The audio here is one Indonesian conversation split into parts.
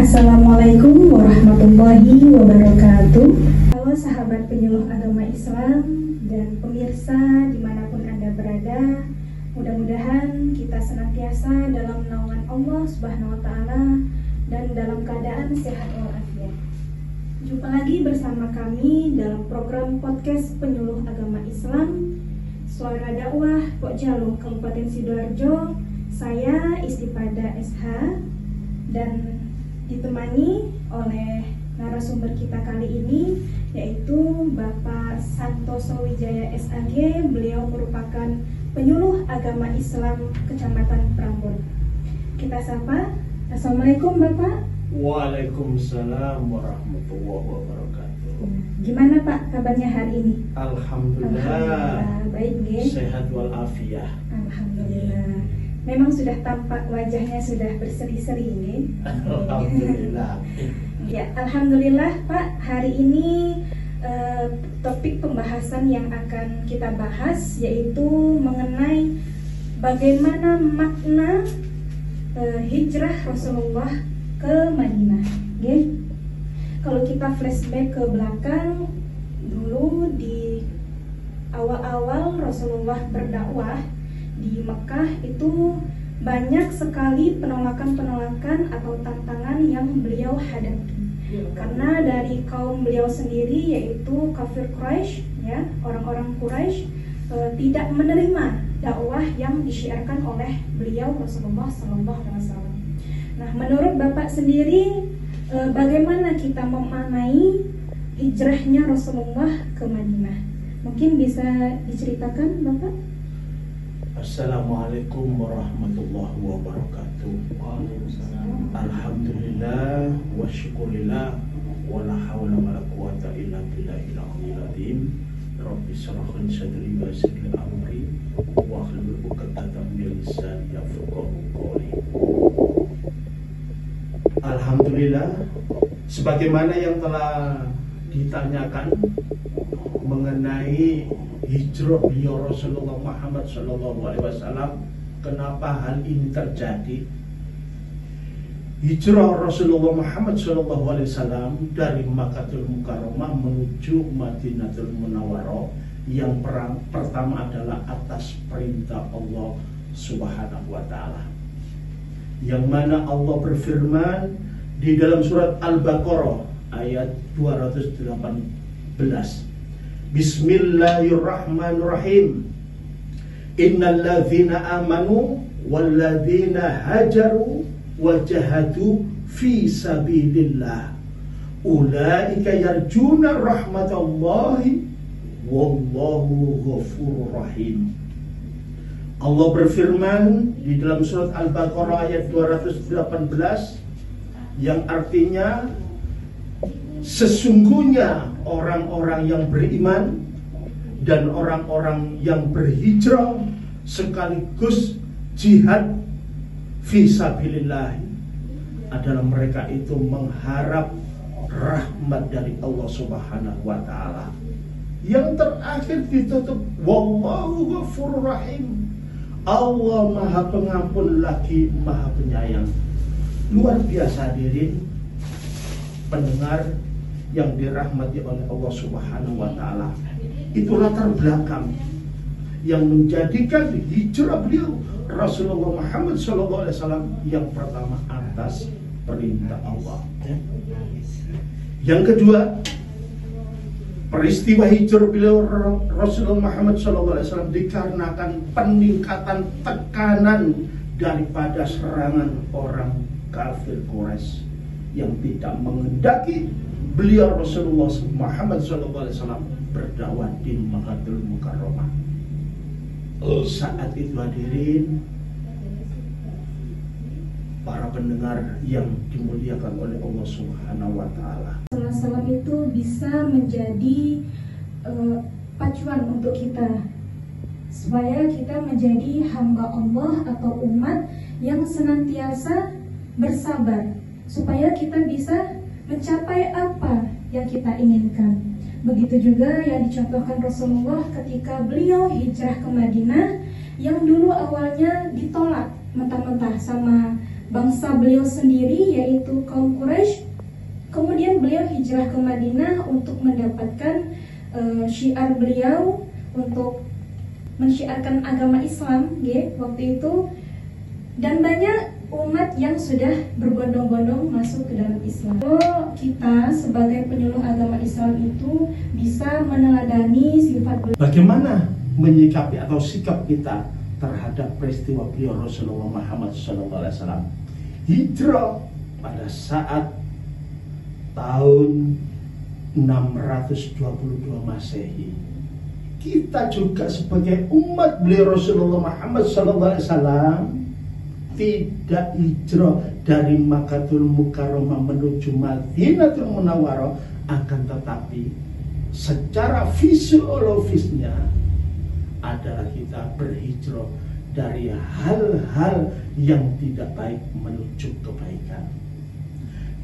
Assalamualaikum warahmatullahi wabarakatuh. Halo sahabat penyuluh agama Islam dan pemirsa dimanapun Anda berada. Mudah-mudahan kita senantiasa dalam naungan Allah Subhanahu wa Ta'ala dan dalam keadaan sehat walafiat. Jumpa lagi bersama kami dalam program podcast penyuluh agama Islam Suara Dakwah Pok Jalung Kabupaten Sidoarjo. Saya Istipada SH dan ditemani oleh narasumber kita kali ini, yaitu Bapak Santoso Wijaya SAG. Beliau merupakan penyuluh agama Islam Kecamatan Prambon. Kita sapa. Assalamualaikum Bapak. Waalaikumsalam warahmatullahi wabarakatuh. Gimana Pak kabarnya hari ini? Alhamdulillah. Baik nggih. Sehat walafiat. Alhamdulillah. Memang sudah tampak wajahnya sudah berseri-seri ini. Alhamdulillah. Ya, alhamdulillah Pak. Hari ini topik pembahasan yang akan kita bahas yaitu mengenai bagaimana makna hijrah Rasulullah ke Madinah. Okay? Kalau kita flashback ke belakang, dulu di awal-awal Rasulullah berdakwah di Mekah itu banyak sekali penolakan-penolakan atau tantangan yang beliau hadapi. Karena dari kaum beliau sendiri yaitu kafir Quraisy, ya, orang-orang Quraisy tidak menerima dakwah yang disiarkan oleh beliau Rasulullah SAW. Nah, menurut Bapak sendiri bagaimana kita memaknai hijrahnya Rasulullah ke Madinah? Mungkin bisa diceritakan Bapak? Assalamualaikum warahmatullahi wabarakatuh. Alhamdulillah wa syukurillah wa la hawla wa la quwata illa billahil aliyyil azim. Rabbi shrah li sadri wa yassir li amri wa hlul 'uqdatam min lisani yafqahu qawli. Alhamdulillah, sebagaimana yang telah ditanyakan mengenai hijrah beliau Rasulullah Muhammad SAW, kenapa hal ini terjadi? Hijrah Rasulullah Muhammad SAW dari Makkahul Mukarramah menuju Madinatul Munawwarah yang pertama adalah atas perintah Allah Subhanahu wa Ta'ala, yang mana Allah berfirman di dalam surat Al-Baqarah ayat 218. Bismillahirrahmanirrahim. Innalladzina amanu walladzina hajaru wajahadu fi sabilillah ulaika yarjuna rahmatallahi wallahu ghafurur rahim. Allah berfirman di dalam surat Al-Baqarah ayat 218 yang artinya sesungguhnya orang-orang yang beriman dan orang-orang yang berhijrah sekaligus jihad fisabilillah adalah mereka itu mengharap rahmat dari Allah Subhanahu wa Ta'ala. Yang terakhir ditutup wallahu ghafurur rahim. Allah Maha Pengampun lagi Maha Penyayang. Luar biasa hadirin pendengar yang dirahmati oleh Allah Subhanahu wa Ta'ala. Itu latar belakang yang menjadikan hijrah beliau Rasulullah Muhammad SAW yang pertama atas perintah Allah. Yang kedua, peristiwa hijrah beliau Rasulullah Muhammad SAW dikarenakan peningkatan tekanan daripada serangan orang kafir Quraisy yang tidak menghendaki beliau Rasulullah Muhammad SAW berdakwah di Makkahul Mukarramah. Saat itu hadirin para pendengar yang dimuliakan oleh Allah Subhanahu wa Ta'ala, Salam itu bisa menjadi pacuan untuk kita supaya kita menjadi hamba Allah atau umat yang senantiasa bersabar, supaya kita bisa mencapai apa yang kita inginkan. Begitu juga yang dicontohkan Rasulullah ketika beliau hijrah ke Madinah, yang dulu awalnya ditolak mentah-mentah sama bangsa beliau sendiri, yaitu kaum Quraisy. Kemudian beliau hijrah ke Madinah untuk mendapatkan syiar beliau, untuk mensyiarkan agama Islam waktu itu. Dan banyak umat yang sudah berbondong-bondong masuk ke dalam Islam. Kita sebagai penyuluh agama Islam itu bisa meneladani sifat beliau. Bagaimana menyikapi atau sikap kita terhadap peristiwa beliau Rasulullah Muhammad SAW hijrah pada saat tahun 622 Masehi. Kita juga sebagai umat beliau Rasulullah Muhammad SAW tidak hijrah dari Makkatul Mukarramah menuju Madinatul Munawwarah, akan tetapi secara fisiologisnya adalah kita berhijrah dari hal-hal yang tidak baik menuju kebaikan,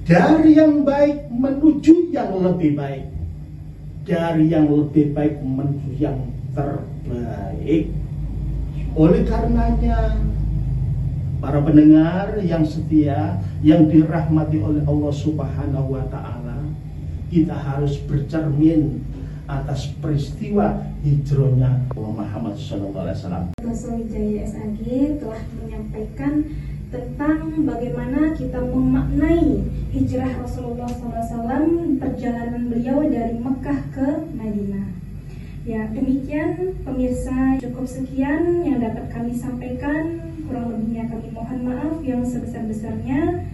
dari yang baik menuju yang lebih baik, dari yang lebih baik menuju yang terbaik. Oleh karenanya, para pendengar yang setia, yang dirahmati oleh Allah Subhanahu wa Ta'ala, kita harus bercermin atas peristiwa hijrahnya Muhammad SAW. Rasul Wijaya SAG telah menyampaikan tentang bagaimana kita memaknai hijrah Rasulullah SAW, perjalanan beliau dari Mekah ke Madinah. Ya, demikian pemirsa, cukup sekian yang dapat kami sampaikan. Kurang lebihnya kami mohon maaf yang sebesar-besarnya.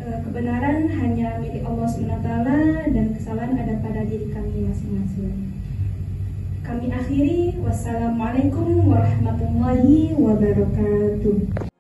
Kebenaran hanya milik Allah SWT dan kesalahan ada pada diri kami masing-masing. Kami akhiri, wassalamualaikum warahmatullahi wabarakatuh.